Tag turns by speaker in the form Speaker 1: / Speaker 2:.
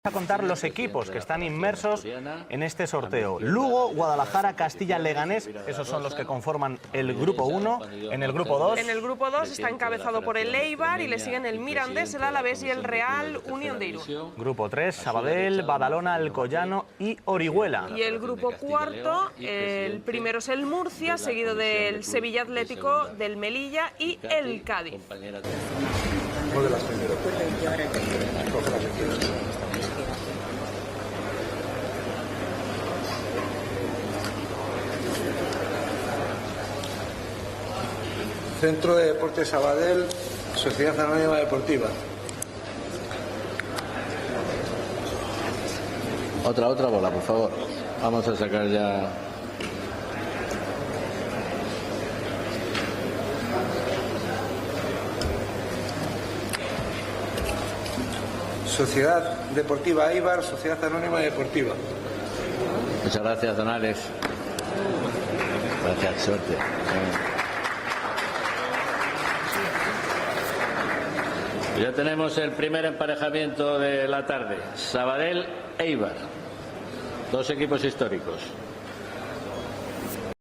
Speaker 1: A contar los equipos que están inmersos en este sorteo. Lugo, Guadalajara, Castilla, Leganés, esos son los que conforman el grupo 1. En el grupo 2...
Speaker 2: En el grupo 2 está encabezado por el Eibar y le siguen el Mirandés, el Alavés y el Real Unión de Irún.
Speaker 1: Grupo 3, Sabadell, Badalona, Alcoyano y Orihuela.
Speaker 2: Y el grupo 4, el primero es el Murcia, seguido del Sevilla Atlético, del Melilla y el Cádiz.
Speaker 3: Centro de Deportes Sabadell, Sociedad Anónima Deportiva.
Speaker 4: Otra bola, por favor. Vamos a sacar ya.
Speaker 3: Sociedad Deportiva Eibar, Sociedad Anónima Deportiva.
Speaker 4: Muchas gracias, don Alex. Gracias, suerte. Ya tenemos el primer emparejamiento de la tarde. Sabadell-Eibar. Dos equipos históricos.